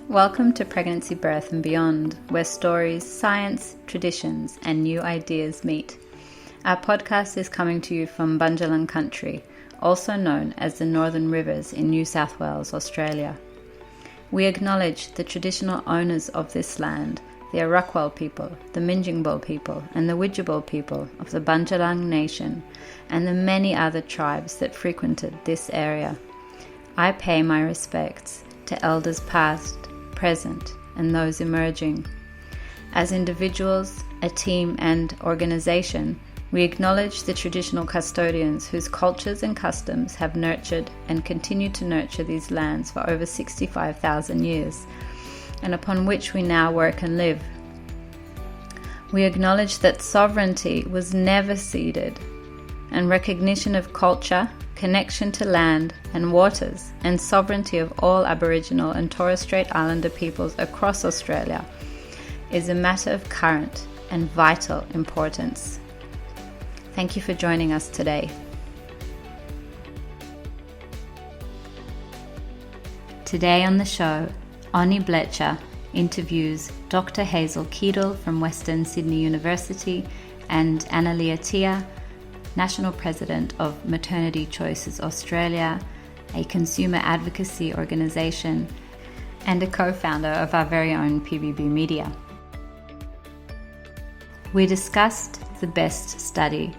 Welcome to Pregnancy, Birth and Beyond, where stories, science, traditions and new ideas meet. Our podcast is coming to you from Bundjalung country, also known as the Northern Rivers in New South Wales, Australia. We acknowledge the traditional owners of this land, the Arakwal people, the Minjingbal people and the Widjabal people of the Bundjalung Nation and the many other tribes that frequented this area. I pay my respects to elders past, present and those emerging. As individuals, a team and organisation, we acknowledge the traditional custodians whose cultures and customs have nurtured and continue to nurture these lands for over 65,000 years, and upon which we now work and live. We acknowledge that sovereignty was never ceded, and recognition of culture, connection to land and waters, and sovereignty of all Aboriginal and Torres Strait Islander peoples across Australia is a matter of current and vital importance. Thank you for joining us today. Today on the show, Oni Blecher interviews Dr Hazel Keedle from Western Sydney University and Annalee Atia, National President of Maternity Choices Australia, a consumer advocacy organisation, and a co-founder of our very own PBB Media. We discussed the BEST study,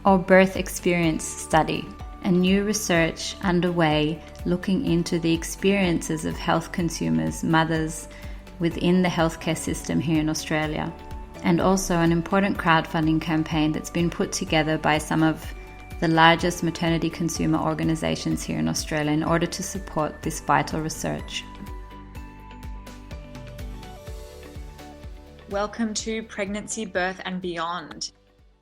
or Birth Experience Study, a new research underway looking into the experiences of health consumers, mothers, within the healthcare system here in Australia, and also an important crowdfunding campaign that's been put together by some of the largest maternity consumer organisations here in Australia in order to support this vital research. Welcome to Pregnancy, Birth and Beyond.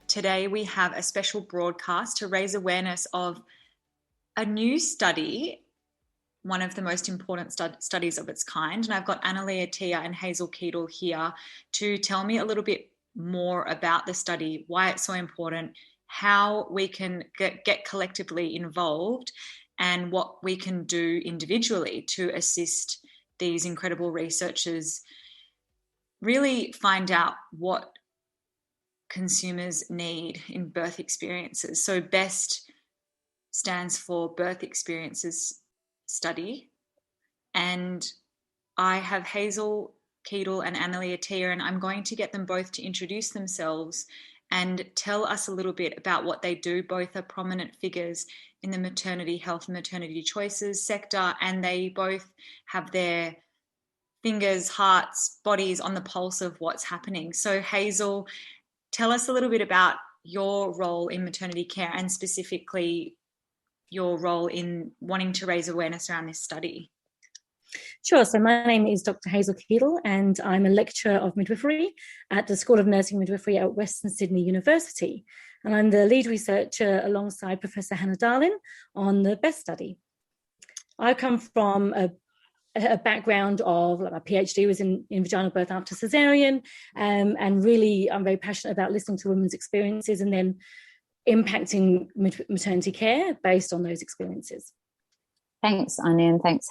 Today we have a special broadcast to raise awareness of a new study, one of the most important studies of its kind. And I've got Annalee Atia and Hazel Keedle here to tell me a little bit more about the study, why it's so important, how we can get collectively involved, and what we can do individually to assist these incredible researchers really find out what consumers need in birth experiences. So BEST stands for Birth Experiences Study, and I have Hazel Keedle and Annalee Atia, and I'm going to get them both to introduce themselves and tell us a little bit about what they do. Both are prominent figures in the maternity health and maternity choices sector, and they both have their fingers, hearts, bodies on the pulse of what's happening. So Hazel, tell us a little bit about your role in maternity care and specifically your role in wanting to raise awareness around this study. Sure. So my name is Dr Hazel Keedle and I'm a lecturer of midwifery at the School of Nursing and Midwifery at Western Sydney University. And I'm the lead researcher alongside Professor Hannah Darlin on the BEST study. I come from a background of, like, my PhD was in vaginal birth after cesarean, and really I'm very passionate about listening to women's experiences and then impacting maternity care based on those experiences. Thanks, Anya, and thanks,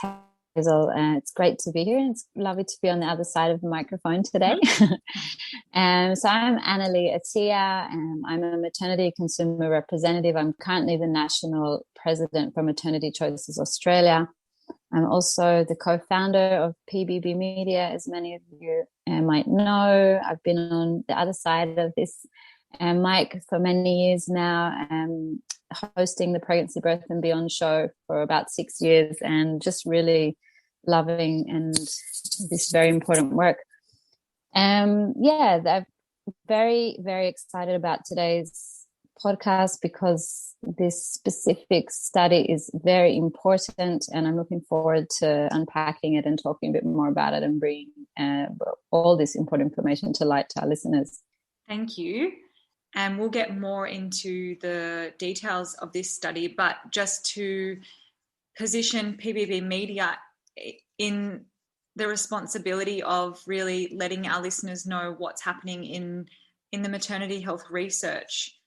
Hazel. It's great to be here. It's lovely to be on the other side of the microphone today. So I'm Annalee Atia, and I'm a maternity consumer representative. I'm currently the National President for Maternity Choices Australia. I'm also the co-founder of PBB Media, as many of you might know. I've been on the other side of this mic for many years now, hosting the Pregnancy, Birth and Beyond show for about 6 years, and just really loving and this very important work. I'm very, very excited about today's podcast because this specific study is very important, and I'm looking forward to unpacking it and talking a bit more about it and bringing all this important information to light to our listeners. Thank you. And we'll get more into the details of this study, but just to position PBB Media in the responsibility of really letting our listeners know what's happening in the maternity health research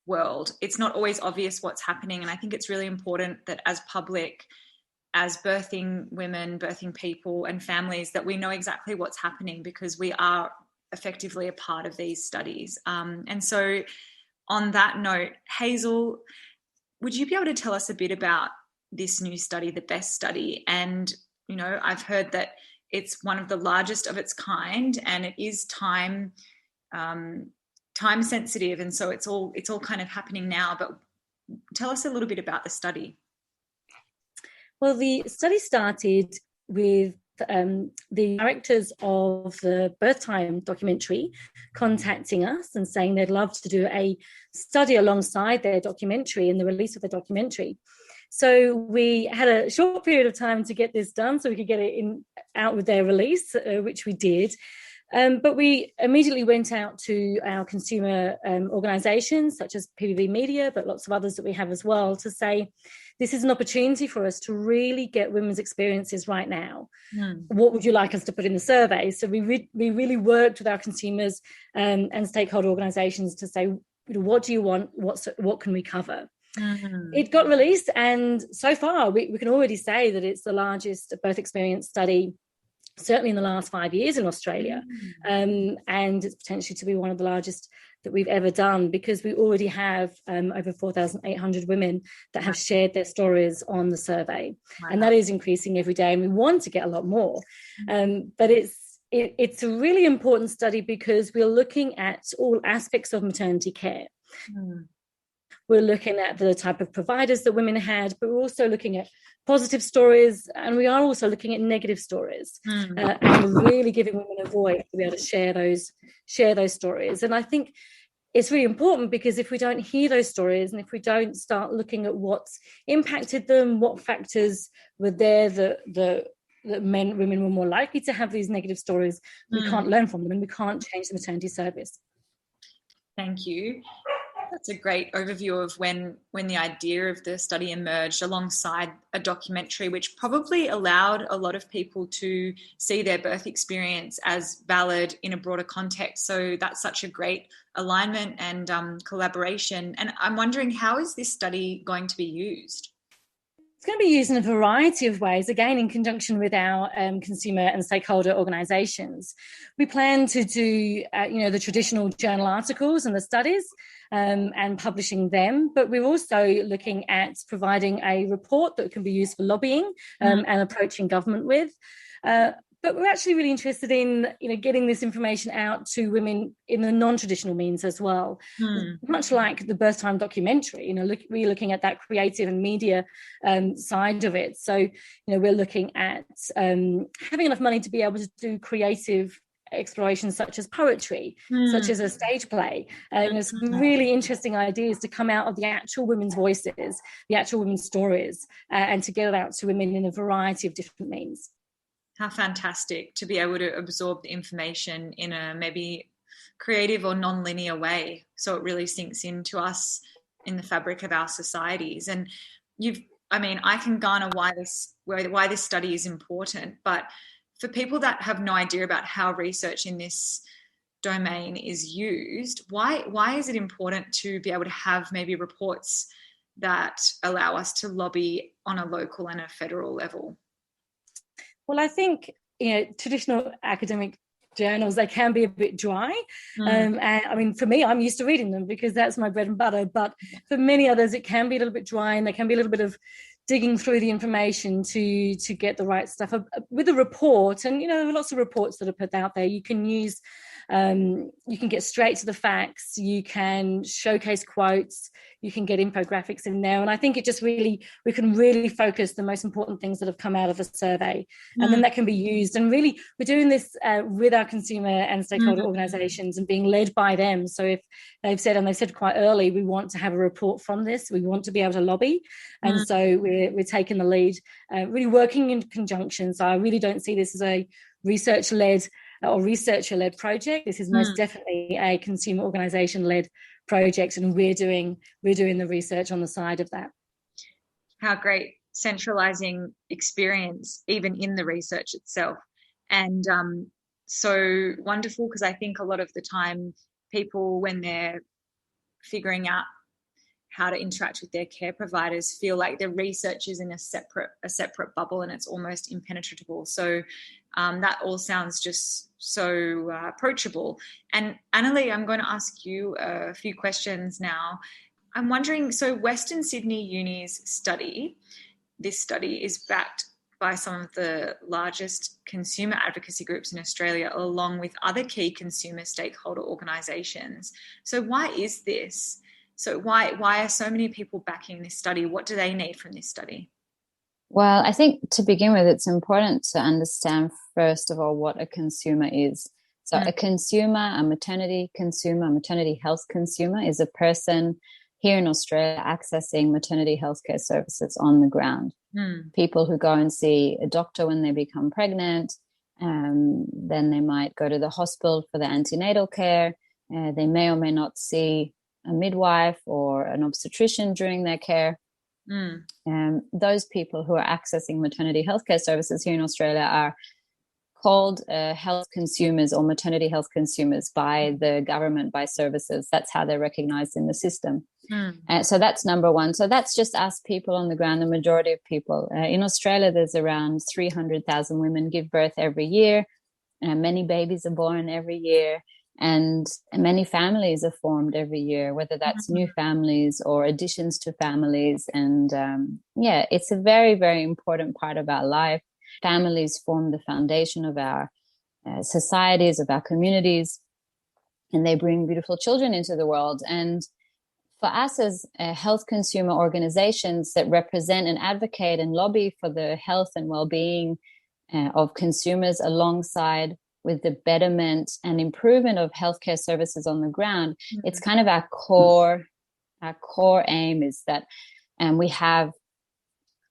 world. It's not always obvious what's happening, and I think it's really important that as public as birthing women, birthing people and families, that we know exactly what's happening because we are effectively a part of these studies. And so on that note, Hazel, would you be able to tell us a bit about this new study, the BEST study? And, I've heard that it's one of the largest of its kind, and it is time sensitive, and so it's all kind of happening now. But tell us a little bit about the study. Well, the study started with the directors of the Birth Time documentary contacting us and saying they'd love to do a study alongside their documentary and the release of the documentary. So we had a short period of time to get this done so we could get it out with their release, which we did. But we immediately went out to our consumer organisations such as PBB Media, but lots of others that we have as well, to say this is an opportunity for us to really get women's experiences right now. What would you like us to put in the survey? So we really worked with our consumers and stakeholder organisations to say, what do you want? What can we cover? It got released, and so far we can already say that it's the largest birth experience study certainly in the last 5 years in Australia, and it's potentially to be one of the largest that we've ever done, because we already have over 4,800 women that have shared their stories on the survey. Wow. And that is increasing every day, and we want to get a lot more. But it's a really important study because we're looking at all aspects of maternity care. We're looking at the type of providers that women had, but we're also looking at positive stories, and we are also looking at negative stories, and we're really giving women a voice to be able to share those stories. And I think it's really important, because if we don't hear those stories, and if we don't start looking at what's impacted them, what factors were there that women were more likely to have these negative stories, we can't learn from them, and we can't change the maternity service. Thank you. That's a great overview of when the idea of the study emerged alongside a documentary, which probably allowed a lot of people to see their birth experience as valid in a broader context. So that's such a great alignment and collaboration. And I'm wondering, how is this study going to be used? It's going to be used in a variety of ways, again, in conjunction with our consumer and stakeholder organisations. We plan to do, the traditional journal articles and the studies and publishing them, but we're also looking at providing a report that can be used for lobbying and approaching government with. But we're actually really interested in, getting this information out to women in the non-traditional means as well. Much like the Birth Time documentary, we're looking at that creative and media side of it. So, we're looking at having enough money to be able to do creative explorations such as poetry, such as a stage play. Some really interesting ideas to come out of the actual women's voices, the actual women's stories, and to get it out to women in a variety of different means. How fantastic to be able to absorb the information in a maybe creative or non-linear way, so it really sinks into us in the fabric of our societies. And I can garner why this study is important, but for people that have no idea about how research in this domain is used, why is it important to be able to have maybe reports that allow us to lobby on a local and a federal level? Well, I think, traditional academic journals, they can be a bit dry. And for me, I'm used to reading them because that's my bread and butter. But for many others, it can be a little bit dry, and there can be a little bit of digging through the information to get the right stuff. With a report, and, there are lots of reports that are put out there, you can use, you can get straight to the facts, you can showcase quotes, you can get infographics in there. And I think we can really focus the most important things that have come out of the survey. And then that can be used. And really, we're doing this with our consumer and stakeholder organisations and being led by them. So if they've said, and they said quite early, we want to have a report from this, we want to be able to lobby. And so we're taking the lead, really working in conjunction. So I really don't see this as a researcher-led project. This is most definitely a consumer organisation-led project, and we're doing the research on the side of that. How great, centralising experience even in the research itself. And so wonderful, because I think a lot of the time people, when they're figuring out how to interact with their care providers feel like the research is in a separate bubble and it's almost impenetrable. So that all sounds just so approachable. And Annalee, I'm going to ask you a few questions now. I'm wondering, so Western Sydney Uni's this study is backed by some of the largest consumer advocacy groups in Australia, along with other key consumer stakeholder organisations. So why is this? So why are so many people backing this study? What do they need from this study? Well, I think to begin with, it's important to understand, first of all, what a consumer is. So a consumer, a maternity health consumer is a person here in Australia accessing maternity healthcare services on the ground. People who go and see a doctor when they become pregnant, then they might go to the hospital for the antenatal care. They may or may not see a midwife or an obstetrician during their care. Those people who are accessing maternity healthcare services here in Australia are called health consumers or maternity health consumers by the government, by services. That's how they're recognised in the system. So that's number one. So that's just us people on the ground, the majority of people. In Australia, there's around 300,000 women give birth every year. Many babies are born every year. And many families are formed every year, whether that's new families or additions to families. And it's a very, very important part of our life. Families form the foundation of our societies, of our communities, and they bring beautiful children into the world. And for us as health consumer organizations that represent and advocate and lobby for the health and well-being of consumers alongside with the betterment and improvement of healthcare services on the ground, it's kind of our core aim is that we have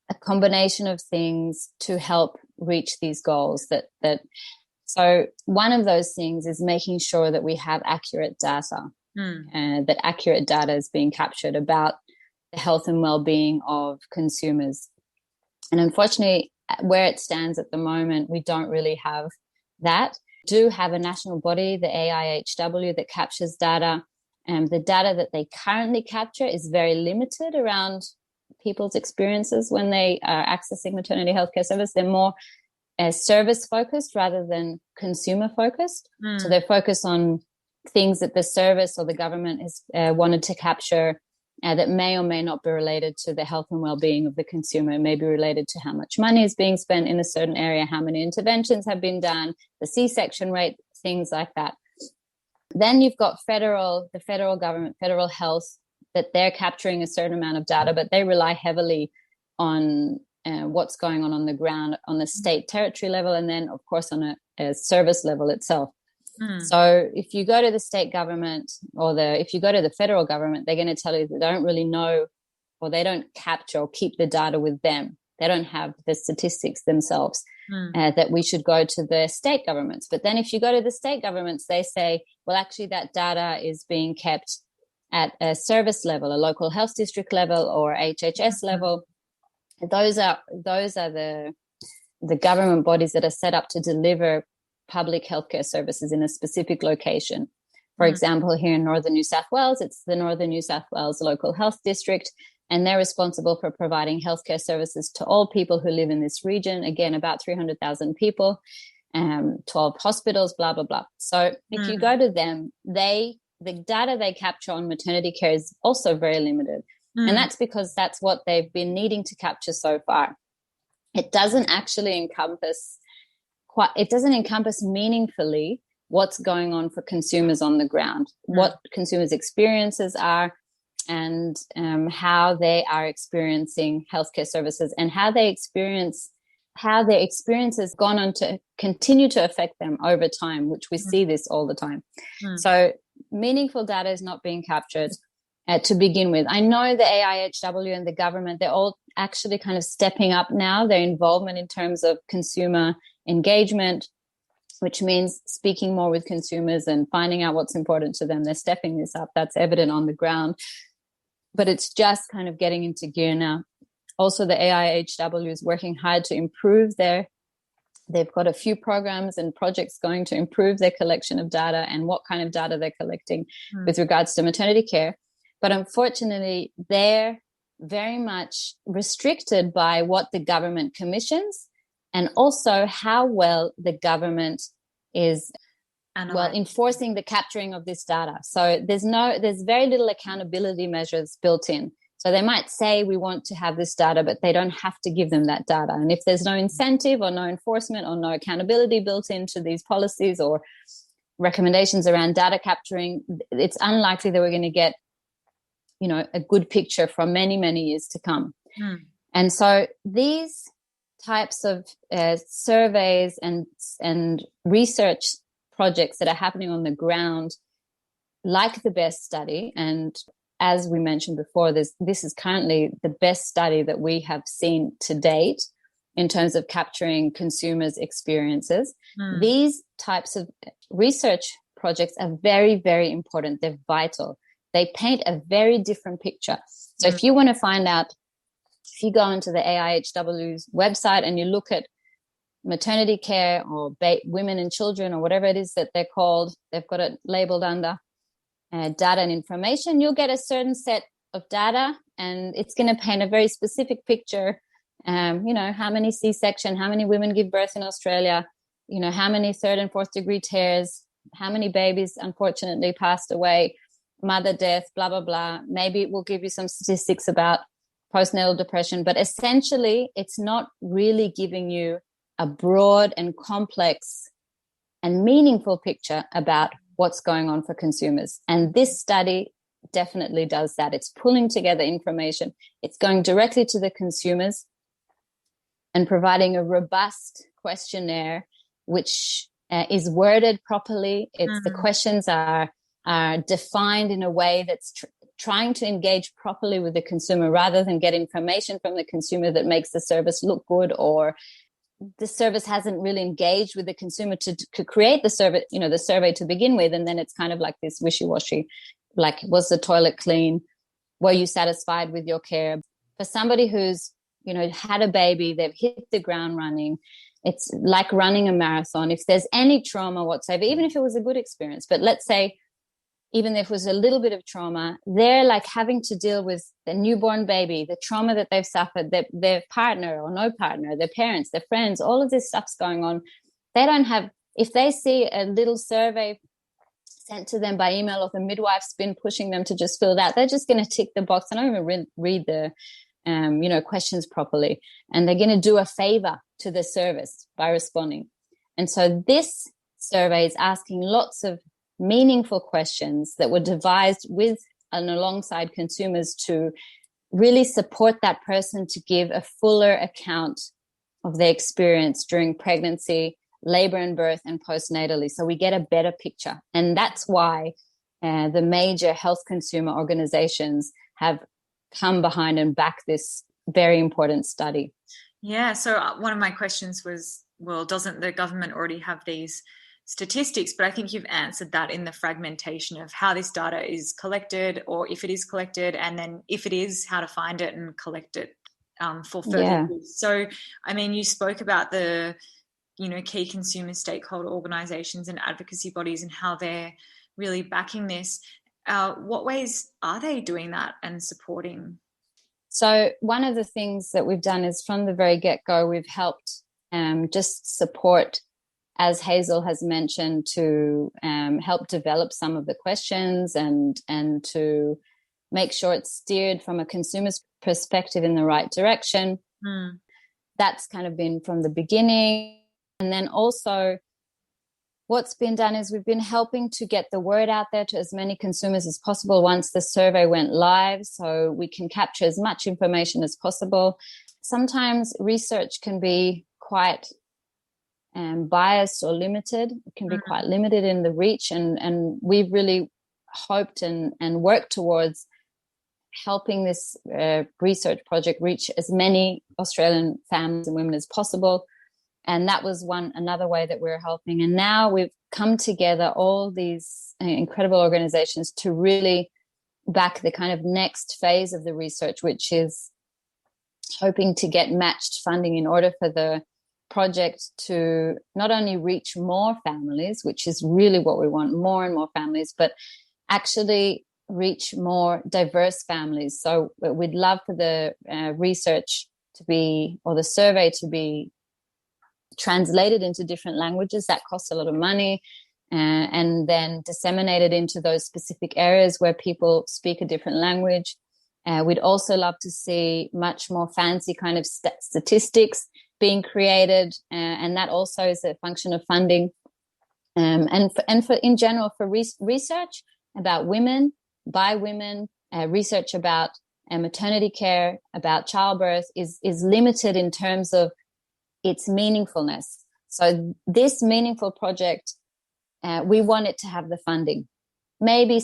a combination of things to help reach these goals. So one of those things is making sure that we have accurate data, that accurate data is being captured about the health and well-being of consumers. And unfortunately, where it stands at the moment, we don't really have that. We do have a national body, the AIHW, that captures data. The data that they currently capture is very limited around people's experiences when they are accessing maternity healthcare service. They're more service focused rather than consumer focused. So they're focused on things that the service or the government has wanted to capture that may or may not be related to the health and well-being of the consumer. It may be related to how much money is being spent in a certain area, how many interventions have been done, the C-section rate, things like that. Then you've got the federal government, federal health, that they're capturing a certain amount of data, but they rely heavily on what's going on the ground on the state territory level, and then, of course, on a service level itself. So if you go to the state government if you go to the federal government, they're going to tell you that they don't really know, or they don't capture or keep the data with them. They don't have the statistics themselves, that we should go to the state governments. But then if you go to the state governments, they say, well, actually that data is being kept at a service level, a local health district level or HHS level. Those are the government bodies that are set up to deliver public healthcare services in a specific location. For example, here in Northern New South Wales, it's the Northern New South Wales Local Health District, and they're responsible for providing healthcare services to all people who live in this region. Again, about 300,000 people, 12 hospitals, blah, blah, blah. So if you go to them, the data they capture on maternity care is also very limited. And that's because that's what they've been needing to capture so far. It doesn't actually encompass meaningfully what's going on for consumers on the ground, what consumers' experiences are, and how they are experiencing healthcare services, and how their experiences gone on to continue to affect them over time, which we see this all the time. So meaningful data is not being captured to begin with. I know the AIHW and the government, they're all actually kind of stepping up now their involvement in terms of consumer engagement, which means speaking more with consumers and finding out what's important to them. They're stepping this up. That's evident on the ground. But it's just kind of getting into gear now. Also, the AIHW is working hard to improve they've got a few programs and projects going to improve their collection of data and what kind of data they're collecting with regards to maternity care. But unfortunately, they're very much restricted by what the government commissions, and also how well the government is enforcing the capturing of this data. So there's very little accountability measures built in. So they might say we want to have this data, but they don't have to give them that data. And if there's no incentive or no enforcement or no accountability built into these policies or recommendations around data capturing, it's unlikely that we're going to get, a good picture for many, many years to come. And so these types of surveys and research projects that are happening on the ground, like the BEST study, and as we mentioned before, this is currently the best study that we have seen to date in terms of capturing consumers' experiences. These types of research projects are very, very important. They're vital. They paint a very different picture. So if you want to find out, if you go into the AIHW's website and you look at maternity care or women and children or whatever it is that they're called, they've got it labeled under data and information, you'll get a certain set of data, and it's going to paint a very specific picture. How many C-section, how many women give birth in Australia, how many 3rd and 4th degree tears, how many babies unfortunately passed away, mother death, blah, blah, blah. Maybe it will give you some statistics about postnatal depression, but essentially it's not really giving you a broad and complex and meaningful picture about what's going on for consumers. And this study definitely does that. It's pulling together information. It's going directly to the consumers and providing a robust questionnaire, which is worded properly. The questions are defined in a way that's trying to engage properly with the consumer, rather than get information from the consumer that makes the service look good, or the service hasn't really engaged with the consumer to create the survey, the survey to begin with. And then it's kind of like this wishy-washy, like, was the toilet clean? Were you satisfied with your care? For somebody who's, had a baby, they've hit the ground running. It's like running a marathon. If there's any trauma whatsoever, even if it was a good experience, but let's say even if it was a little bit of trauma, they're like having to deal with the newborn baby, the trauma that they've suffered, their partner or no partner, their parents, their friends, all of this stuff's going on. They don't have, if they see a little survey sent to them by email or the midwife's been pushing them to just fill that, they're just going to tick the box and not even read the questions properly. And they're going to do a favor to the service by responding. And so this survey is asking lots of meaningful questions that were devised with and alongside consumers to really support that person to give a fuller account of their experience during pregnancy, labor and birth, and postnatally. So we get a better picture. And that's why the major health consumer organizations have come behind and back this very important study. Yeah. So one of my questions was, well, doesn't the government already have these statistics? But I think you've answered that in the fragmentation of how this data is collected, or if it is collected, and then if it is, how to find it and collect it for further use. So, I mean, you spoke about the, key consumer stakeholder organizations and advocacy bodies and how they're really backing this. What ways are they doing that and supporting? So one of the things that we've done is from the very get-go, we've helped just support, as Hazel has mentioned, to help develop some of the questions and to make sure it's steered from a consumer's perspective in the right direction. That's kind of been from the beginning. And then also what's been done is we've been helping to get the word out there to as many consumers as possible once the survey went live, so we can capture as much information as possible. Sometimes research can be quite biased or limited. It can be quite limited in the reach, and we've really hoped and worked towards helping this research project reach as many Australian families and women as possible. And that was another way that we're helping. And now we've come together, all these incredible organizations, to really back the kind of next phase of the research, which is hoping to get matched funding in order for the project to not only reach more families, which is really what we want, more and more families, but actually reach more diverse families. So we'd love for the research to be, or the survey to be, translated into different languages. That costs a lot of money, and then disseminated into those specific areas where people speak a different language. We'd also love to see much more fancy kind of statistics being created, and that also is a function of funding. And for in general, for research about women, by women, research about maternity care, about childbirth is limited in terms of its meaningfulness. So this meaningful project, we want it to have the funding. Maybe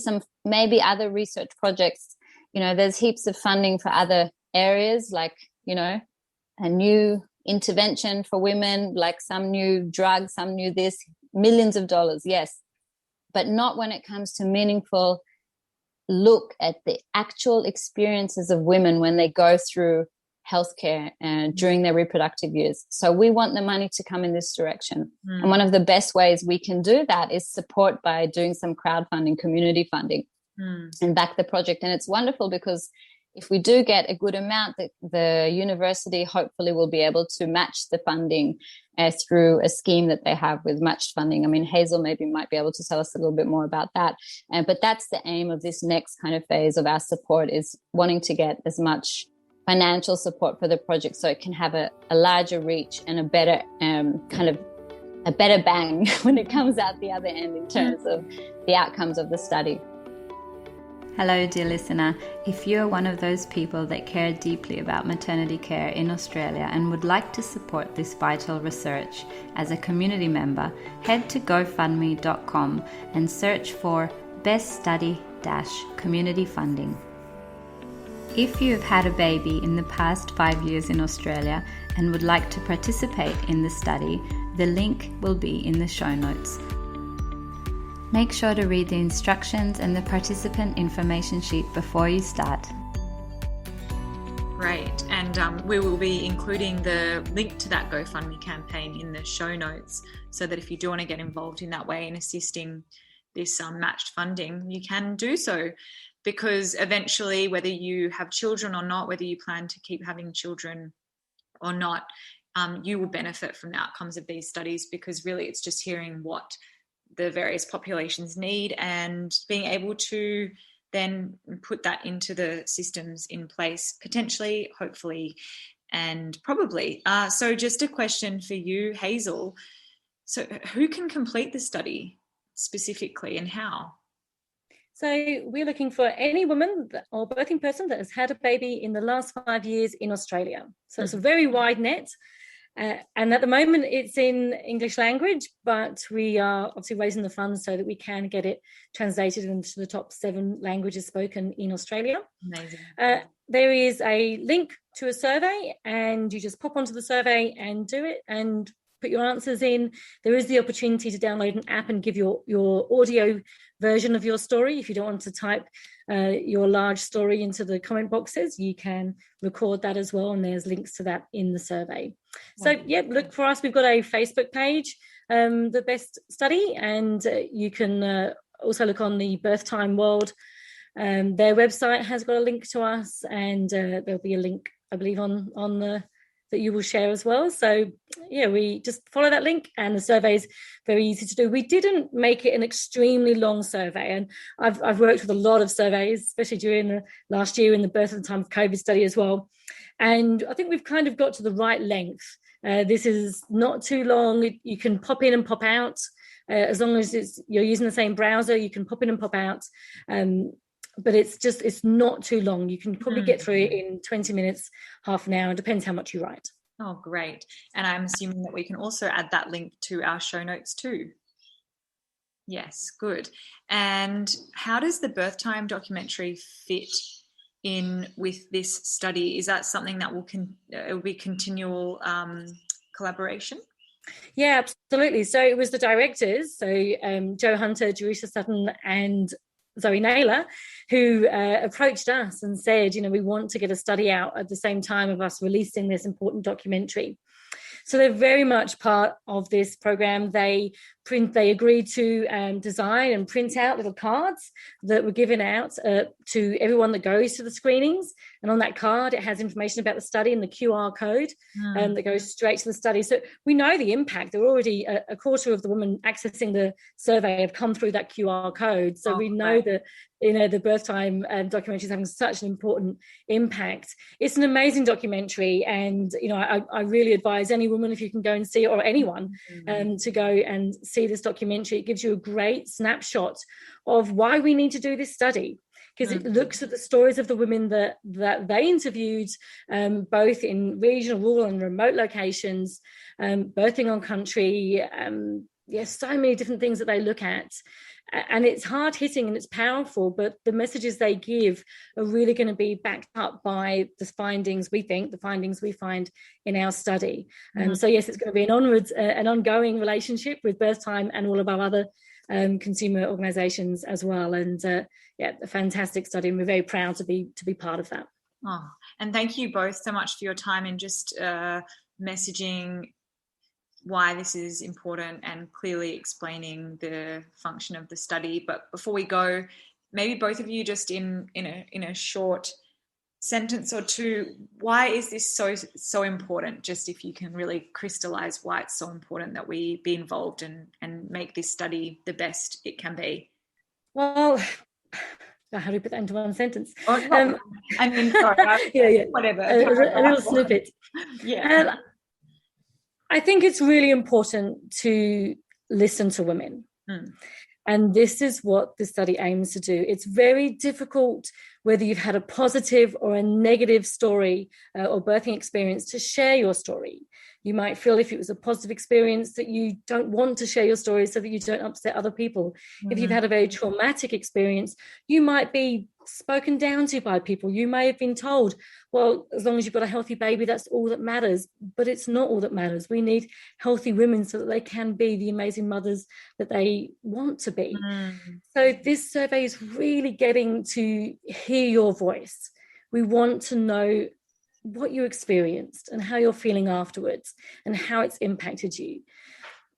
other research projects, there's heaps of funding for other areas, like, a new intervention for women, like some new drug, some new this, millions of dollars, yes. But not when it comes to meaningful look at the actual experiences of women when they go through healthcare during their reproductive years. So we want the money to come in this direction. And one of the best ways we can do that is support by doing some crowdfunding, community funding, and back the project. And it's wonderful because if we do get a good amount, the university hopefully will be able to match the funding through a scheme that they have with matched funding. I mean, Hazel might be able to tell us a little bit more about that. But that's the aim of this next kind of phase of our support, is wanting to get as much financial support for the project so it can have a larger reach and a better a better bang when it comes out the other end in terms of the outcomes of the study. Hello, dear listener. If you're one of those people that care deeply about maternity care in Australia and would like to support this vital research as a community member, head to gofundme.com and search for Best Study-Community Funding. If you have had a baby in the past 5 years in Australia and would like to participate in the study, the link will be in the show notes. Make sure to read the instructions and the participant information sheet before you start. Great. And we will be including the link to that Gofundme campaign in the show notes, so that if you do want to get involved in that way in assisting this matched funding, you can do so. Because eventually, whether you have children or not, whether you plan to keep having children or not, you will benefit from the outcomes of these studies, because really it's just hearing what the various populations need and being able to then put that into the systems in place, potentially, hopefully, and probably. So just a question for you, Hazel. So who can complete the study specifically, and how? So we're looking for any woman or birthing person that has had a baby in the last 5 years in Australia. So it's a very wide net. And at the moment it's in English language, but we are obviously raising the funds so that we can get it translated into the top 7 languages spoken in Australia. Amazing. There is a link to a survey, and you just pop onto the survey and do it and put your answers in. There is the opportunity to download an app and give your audio version of your story. If you don't want to type your large story into the comment boxes, you can record that as well, and there's links to that in the survey. So look for us. We've got a Facebook page, The Best Study, and you can also look on the Birth Time World. Their website has got a link to us, and there'll be a link, I believe, on the that you will share as well. So we just follow that link, and the survey is very easy to do. We didn't make it an extremely long survey, and I've worked with a lot of surveys, especially during the last year in the Birth at the Time of COVID study as well. And I think we've kind of got to the right length. This is not too long. You can pop in and pop out. As long as you're using the same browser, you can pop in and pop out. But it's not too long. You can probably get through it in 20 minutes, half an hour. It depends how much you write. Oh, great. And I'm assuming that we can also add that link to our show notes too. Yes, good. And how does the Birth Time documentary fit in with this study? Is that something that it will be continual collaboration? Yeah, absolutely. So it was the directors, so Joe Hunter, Jerusha Sutton, and Zoe Naylor, who approached us and said, we want to get a study out at the same time of us releasing this important documentary. So they're very much part of this program. They agreed to design and print out little cards that were given out to everyone that goes to the screenings. And on that card, it has information about the study and the QR code that goes straight to the study. So we know the impact. There are already a quarter of the women accessing the survey have come through that QR code. So we know that, the birth time documentary is having such an important impact. It's an amazing documentary. And, I really advise any woman, if you can go and see it, or anyone, to go and see this documentary. It gives you a great snapshot of why we need to do this study, because it looks at the stories of the women that they interviewed, both in regional, rural and remote locations, birthing on country. So many different things that they look at. And it's hard hitting and it's powerful, but the messages they give are really going to be backed up by the findings we find in our study. So yes, it's going to be an ongoing relationship with Birth Time and all of our other consumer organisations as well. And a fantastic study, and we're very proud to be part of that. Oh, and thank you both so much for your time and just messaging why this is important and clearly explaining the function of the study. But before we go, maybe both of you just in a short sentence or two, why is this so important? Just if you can really crystallize why it's so important that we be involved and make this study the best it can be. Well, how do we put that into one sentence? Sorry. Whatever. A little snippet. Yeah. I think it's really important to listen to women. And this is what the study aims to do. It's very difficult, whether you've had a positive or a negative story or birthing experience, to share your story. You might feel, if it was a positive experience, that you don't want to share your story so that you don't upset other people. If you've had a very traumatic experience, you might be spoken down to by people. You may have been told, well, as long as you've got a healthy baby, that's all that matters. But it's not all that matters. We need healthy women so that they can be the amazing mothers that they want to be. So this survey is really getting to hear your voice. We want to know what you experienced and how you're feeling afterwards and how it's impacted you.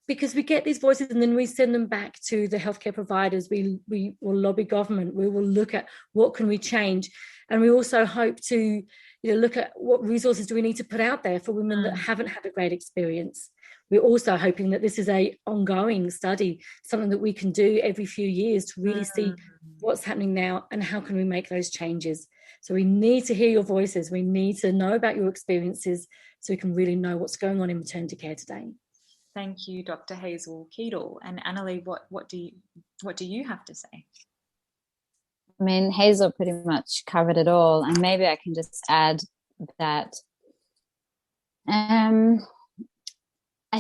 Because we get these voices and then we send them back to the healthcare providers. We will lobby government. We will look at what can we change. And we also hope to look at what resources do we need to put out there for women that haven't had a great experience. We're also hoping that this is a ongoing study, something that we can do every few years to really see what's happening now and how can we make those changes. So we need to hear your voices. We need to know about your experiences so we can really know what's going on in maternity care today. Thank you, Dr. Hazel Keedle. And Annalee, what do you have to say? I mean, Hazel pretty much covered it all, and maybe I can just add that I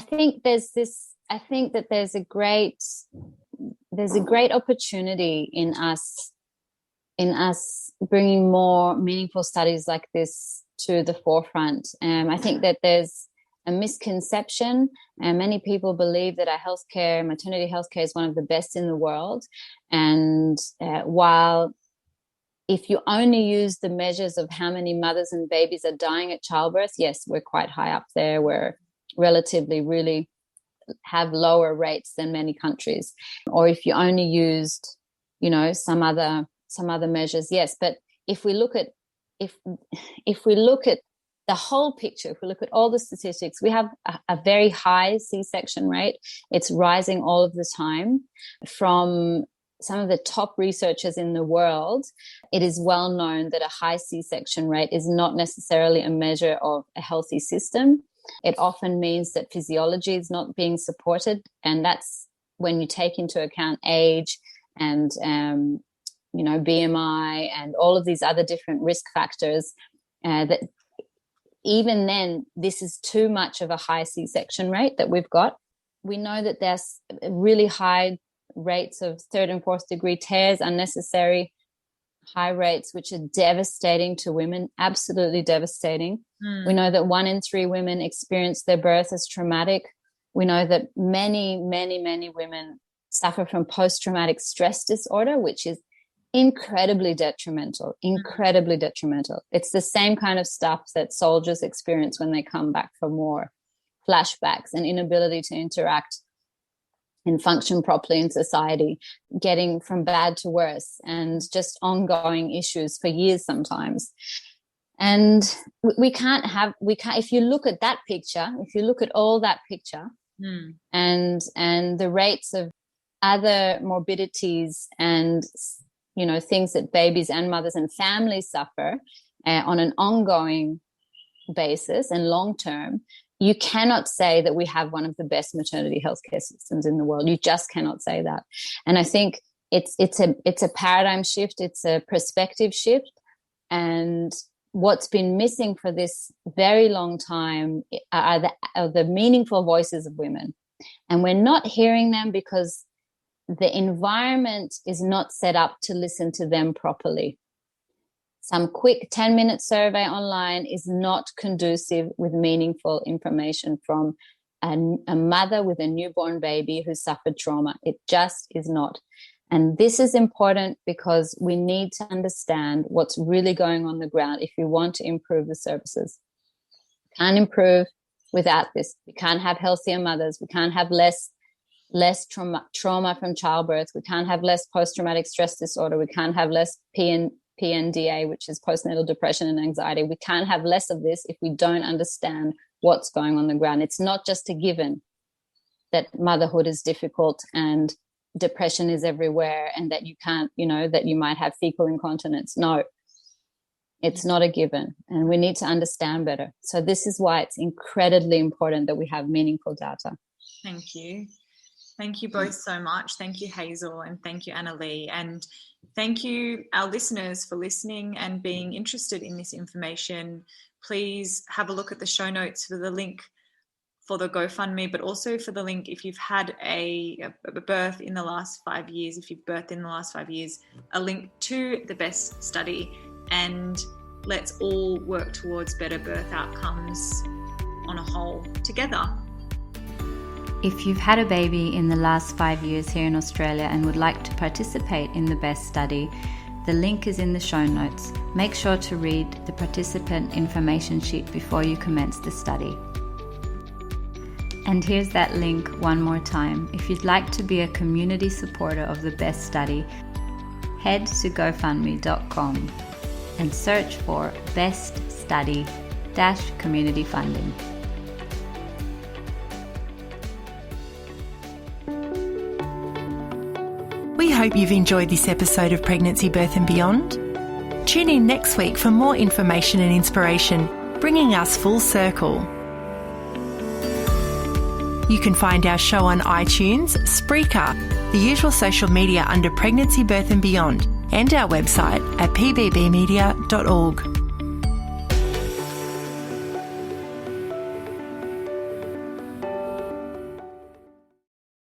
think that there's a great opportunity in us bringing more meaningful studies like this to the forefront. I think that there's a misconception, and many people believe that our maternity healthcare is one of the best in the world. And while if you only use the measures of how many mothers and babies are dying at childbirth, yes, we're quite high up there. We're relatively really have lower rates than many countries. Or if you only used, some other measures, yes. But if we look at the whole picture, if we look at all the statistics, we have a very high C-section rate. It's rising all of the time. From some of the top researchers in the world, it is well known that a high C-section rate is not necessarily a measure of a healthy system. It often means that physiology is not being supported, and that's when you take into account age and BMI and all of these other different risk factors, that even then, this is too much of a high C-section rate that we've got. We know that there's really high rates of third and fourth degree tears, unnecessary high rates, which are devastating to women, absolutely devastating. We know that 1 in 3 women experience their birth as traumatic. We know that many, many, many women suffer from post-traumatic stress disorder, which is incredibly detrimental. It's the same kind of stuff that soldiers experience when they come back from war. flashbacks and inability to interact and function properly in society, getting from bad to worse, and just ongoing issues for years sometimes. And we can't, if you look at that picture, if you look at all that picture and the rates of other morbidities and, you know, things that babies and mothers and families suffer on an ongoing basis and long term, you cannot say that we have one of the best maternity healthcare systems in the world. You just cannot say that. And I think it's a paradigm shift. It's a perspective shift. And what's been missing for this very long time are the meaningful voices of women. And we're not hearing them because the environment is not set up to listen to them properly. Some quick 10-minute survey online is not conducive with meaningful information from a mother with a newborn baby who suffered trauma. It just is not. And this is important because we need to understand what's really going on the ground if we want to improve the services. We can't improve without this. We can't have healthier mothers. We can't have less trauma from childbirth. We can't have less post-traumatic stress disorder. We can't have less PNDA, which is postnatal depression and anxiety. We can't have less of this if we don't understand what's going on the ground. It's not just a given that motherhood is difficult and depression is everywhere and that you can't, you know, that you might have fecal incontinence. No, it's not a given. And we need to understand better. So this is why it's incredibly important that we have meaningful data. Thank you. Thank you both so much. Thank you, Hazel, and thank you, Annalee. And thank you, our listeners, for listening and being interested in this information. Please have a look at the show notes for the link for the GoFundMe, but also for the link if you've had a birth in the last 5 years, if you've birthed in the last 5 years, a link to the BEST study. And let's all work towards better birth outcomes on a whole together. If you've had a baby in the last 5 years here in Australia and would like to participate in the BEST study, the link is in the show notes. Make sure to read the participant information sheet before you commence the study. And here's that link one more time. If you'd like to be a community supporter of the BEST study, head to gofundme.com and search for BEST Study -community funding. We hope you've enjoyed this episode of Pregnancy, Birth and Beyond. Tune in next week for more information and inspiration, bringing us full circle. You can find our show on iTunes, Spreaker, the usual social media under Pregnancy, Birth and Beyond, and our website at pbbmedia.org.